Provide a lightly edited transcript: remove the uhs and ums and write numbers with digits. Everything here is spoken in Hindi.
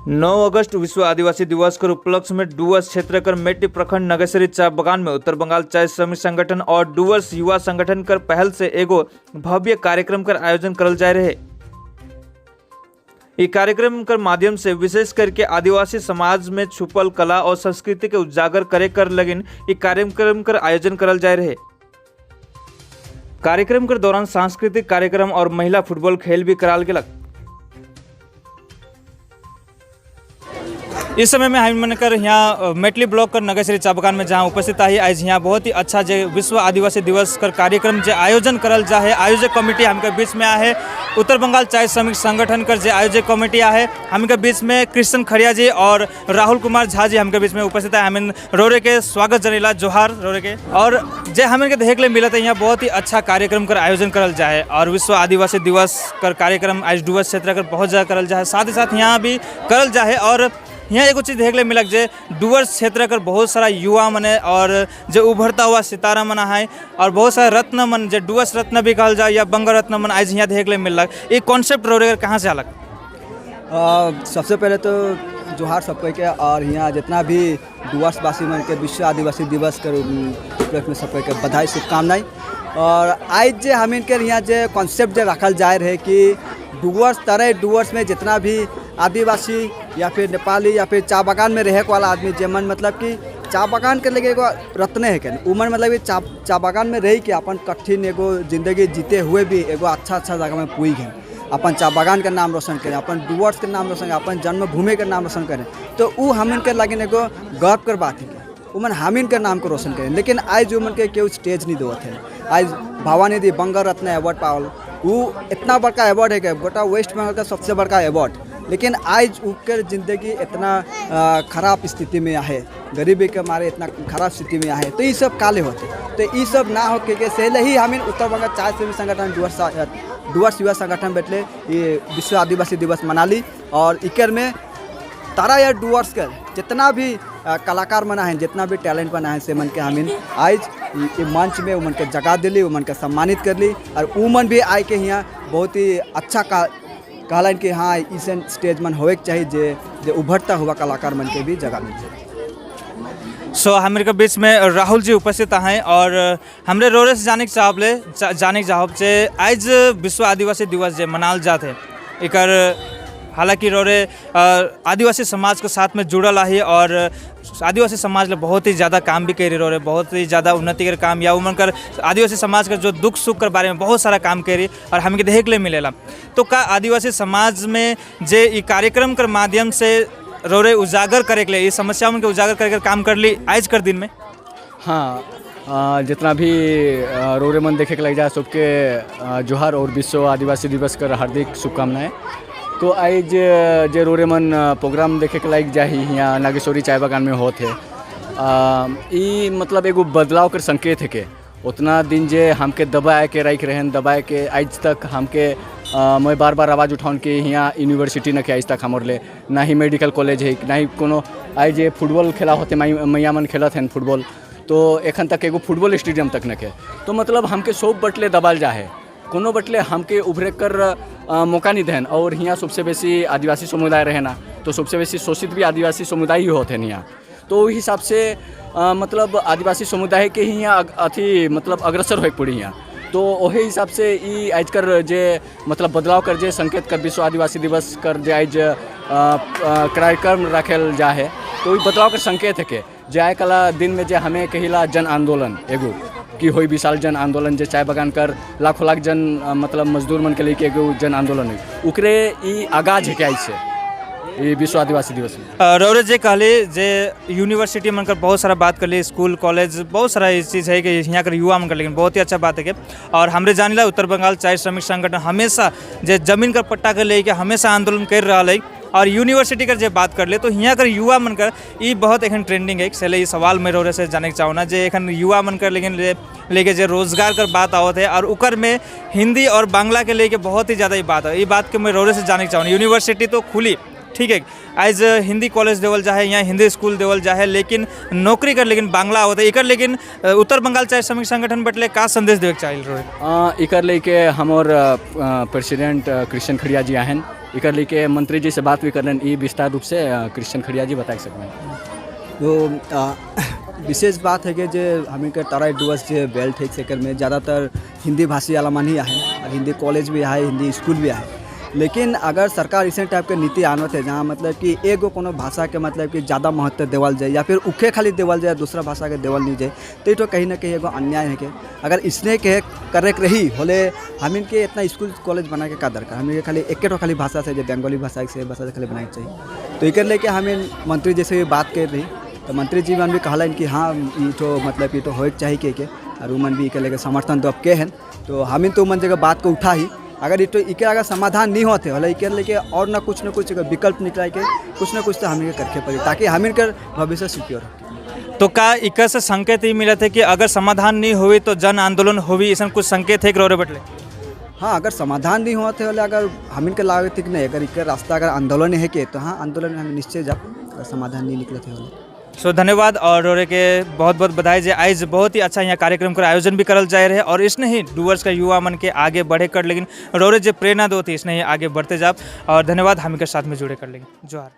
9 अगस्त विश्व आदिवासी दिवस के उपलक्ष्य में डुवर्स क्षेत्र कर मेटी प्रखंड नगेश्वरी चाय बगान में उत्तर बंगाल चाय श्रमिक संगठन और डुवर्स युवा संगठन कर पहल से एगो भव्य कार्यक्रम कर आयोजन करल जा रहे। ये कार्यक्रम कर माध्यम से विशेष करके आदिवासी समाज में छुपल कला और संस्कृति के उजागर करे कर लगिन ये कार्यक्रम कर आयोजन करल जा रहे। कार्यक्रम के दौरान सांस्कृतिक कार्यक्रम और महिला फुटबॉल खेल भी कराल गेलक। इस समय में हम मनकर यहाँ मेटली ब्लॉक कर नगेश्वरी चाय बगान में जहाँ उपस्थित आई आज यहाँ बहुत ही अच्छा जो विश्व आदिवासी दिवस कर कार्यक्रम जो आयोजन करल जा है। आयोजक कमेटी हमके बीच में आहे उत्तर बंगाल चाय श्रमिक संगठन कर जो आयोजक कमेटी आहे हमके बीच में कृष्ण खड़िया जी और राहुल कुमार झा जी हमके बीच में उपस्थित है। हमें रोरे के स्वागत जनेला जोहार रोरे के। और जे हमें देखे मिलत है यहाँ बहुत ही अच्छा कार्यक्रम कर आयोजन करल जाए और विश्व आदिवासी दिवस कर कार्यक्रम आज डुवर्स क्षेत्र कर बहुत जगह करल जाए, साथ ही साथ यहाँ भी करल जाए। और यहाँ एगो चीज़ देखे मिलक जे डुवर्स क्षेत्र कर बहुत सारा युवा मने और जो उभरता हुआ सितारा मना है और बहुत सारा रत्न मन जो डुवर्स रत्न भी कहल जाए या बंग रत्न मन आज यहाँ देखे मिलक। ये कॉन्सेप्ट रोरे कहाँ से अलग? सबसे पहले तो जोहार सबको के और यहाँ जितना भी डुवर्सवासी मन के विश्व आदिवासी दिवस के उपलक्ष्य में सबको के बधाई शुभकामनाएं। और आज जे हम इनके यहाँ जो कॉन्सेप्ट जो रखल जाए रहे कि डुवर्स में जितना भी आदिवासी या फिर नेपाली या फिर चाय बगान में रहे वाला आदमी जेमन मतलब कि चाय बगान के लगे एगो रत्न है क्या उमन मतलब चाय बगान में रही कि अपन कठिन एगो जिंदगी जीते हुए भी एगो अच्छा जगह में पुई गए, अपन चाय बगान का नाम रोशन करें, अपन डुवर्स के नाम रोशन करें, अपन जन्मभूमि का नाम रोशन करें। तो वो हम के लगे एगो गर्व कर बात है उमन हामिन के नाम को रोशन करें। लेकिन आज उमन के केहू स्टेज नहीं देवत है। आज भवानिधि बंग रत्न अवार्ड पावल वो इतना बड़का अवार्ड है कि गोटा वेस्ट बंगाल का सबसे बड़का अवार्ड। लेकिन आज उनकर ज़िंदगी इतना ख़राब स्थिति में है, गरीबी के मारे इतना ख़राब स्थिति में है। तो ये सब काले होते तो ये सब ना हो के सही ही हमें उत्तर बंगाल चाय श्रमिक संगठन डुवर्स युवा संगठन बैठले ये विश्व आदिवासी दिवस मना ली। और इकर में तारा या डुवर्स कर जितना भी कलाकार बना है, जितना भी टैलेंट बना है से मन के हमें आज ये मंच में उमन के जगह दिली, उमन के सम्मानित कर ली। और उमन भी आए के यहाँ बहुत ही अच्छा कहलन कि हाँ इस स्टेज मन होए के चाहिए जे उभरता हुआ कलाकार मन के भी जगह मिल जाए। सो हमारे के बीच में राहुल जी उपस्थित हैं और हमरे रोरे से जाने के चाहब जे आज विश्व आदिवासी दिवस जे मनाल जाते एकर हालांकि रोरे आदिवासी समाज के साथ में जुड़ल है और आदिवासी समाज ले बहुत ही ज़्यादा काम भी करी रोरे, बहुत ही ज़्यादा उन्नति के काम या उमन कर आदिवासी समाज का जो दुख सुख के बारे में बहुत सारा काम करी और हमके देखे मिलेला। तो का आदिवासी समाज में जे ये कार्यक्रम के माध्यम से रोरे उजागर करे के लिए ये समस्या उनके उजागर करके काम कर ली आज कर दिन में? हाँ, जितना भी रोरे मन देखे के लग जाए सबके जोहार और विश्व आदिवासी दिवस कर हार्दिक शुभकामनाएं। तो आज जे रोरे मन प्रोग्राम देखे के लायक जाही यहाँ नागेश्वरी चाय बगान में होते ई मतलब एगो बदलाव कर संकेत है के उतना दिन जे हमके दबाए के रख रहे दबाए के आज तक हमके मैं बार बार आवाज़ उठाऊन के यहाँ यूनिवर्सिटी न के आज तक हमारे ले ना ही मेडिकल कॉलेज है ना ही कोनो आज जे फुटबॉल खेला होते मैया मन खेलत हैं फुटबॉल तो एखन तक एगो फुटबॉल स्टेडियम तक न के। तो मतलब हमके सब बटले दबाल जा है कोनो बटले हमके उभरे कर मौका नहीं देन। और यहाँ सबसे बेसी आदिवासी समुदाय रहे ना तो सबसे बेसी शोषित भी आदिवासी समुदाय ही होते हैं यहाँ। तो वही हिसाब से मतलब आदिवासी समुदाय के ही यहाँ अथी मतलब अग्रसर हो पड़ी यहाँ। तो वही हिसाब से ई आज कर जे मतलब बदलाव कर जे संकेत कर विश्व आदिवासी दिवस कर जे आज कार्यक्रम रखल जा है तो ई बदलाव कर संकेत है के जाए कला दिन में जे हमें कहिला जन आंदोलन एगो कि होई विशाल जन आंदोलन जे चाय बगान कर लाखों लाख जन मतलब मजदूर मन के लिए एगो जन आंदोलन है उकरे ई आगाज है क्या से ये विश्व आदिवासी दिवस में। रौरे जे कहले जे यूनिवर्सिटी मन कर बहुत सारा बात कर ली, स्कूल कॉलेज बहुत सारा इस चीज़ है कि यहाँ कर युवा मन कर, लेकिन बहुत ही अच्छा बात है कि और हमरे जानिला उत्तर बंगाल चाय श्रमिक संगठन हमेशा जे जमीन कर पट्टा कर लेके हमेशा आंदोलन कर रहा है। और यूनिवर्सिटी कर जे बात कर ले तो यहाँ कर युवा मन कर ये बहुत एखन ट्रेंडिंग है। चले ये सवाल मैं रोरे से जाने के चाहूँ ना जे एखन युवा मन कर लेकिन लेके जे रोजगार कर बात आवत है और उकर में हिंदी और बांग्ला के लेके बहुत ही ज़्यादा ये बात है। ये बात के मैं रोरे से जाने के चाहूँ यूनिवर्सिटी तो खुली ठीक है आज हिंदी कॉलेज देवल जा है यहाँ हिंदी स्कूल देवल जा है लेकिन नौकरी कर लेकिन बांग्ला होता है इकर। लेकिन उत्तर बंगाल चाय श्रमिक संगठन बटले का संदेश देवे चाहिए रोए इकर लेके हमार प्रेसिडेंट कृष्ण खड़िया जी आहन इकर लेके मंत्री जी से बात भी करन ई विस्तार रूप से क्रिश्चियन खड़िया जी बता सकते हैं। तो विशेष बात है कि जो हमें के तराई डुअर्स जो बेल्ट है सेकर में ज़्यादातर हिंदी भाषी वाला मन ही आहे और हिंदी कॉलेज भी आहे, हिंदी स्कूल भी आहे। लेकिन अगर सरकार इस टाइप के नीति आनत है जहाँ मतलब कि एगो कोनो भाषा के मतलब कि ज़्यादा महत्व देवल जाए या फिर उखे खाली देवल जाए, दूसरा भाषा के देवल नहीं जाए, तो कहीं ना कहीं एगो अन्याय है। के अगर इसने के करे के रही होले हमिन के इतना स्कूल कॉलेज बना के का दरकार, हमें के खाली एक खाली भाषा से जो बंगाली भाषा से खाली बनाए चाहिए। तो इकर लेके हमें मंत्री जी से बात कर रही तो मंत्री जी मन भी कहलन कि हाँ ये तो मतलब ये तो हो चाहिए के और मन भी इके लेके समर्थन दब के हैं। तो हमिन तो मन जगह बात को उठा ही अगर इतो इके अगर समाधान नहीं होते होले इके लेके और ना कुछ विकल्प निकला के कुछ ना कुछ तो हमें करके पड़ी ताकि हमें कर भविष्य सिक्योर हो। तो का इकर से संकेत ही मिला थे कि अगर समाधान नहीं हुई तो जन आंदोलन होगी, ऐसा कुछ संकेत है कि बटले? हाँ, अगर समाधान नहीं होते होले अगर हमिन के लागत ठीक नहीं अगर इकर रास्ता अगर आंदोलन है के तो हाँ आंदोलन में हमें निश्चय जा अगर समाधान नहीं निकले थे होले। सो धन्यवाद और रोरे के बहुत बहुत बधाई जे आज बहुत ही अच्छा यहाँ कार्यक्रम का आयोजन भी करल जाए रहे और इसने ही डुअर्स का युवा मन के आगे बढ़े कर, लेकिन रोरे जो प्रेरणा दो थी इसने ही आगे बढ़ते जाप और धन्यवाद हम के साथ में जुड़े कर लेंगे। जोहार।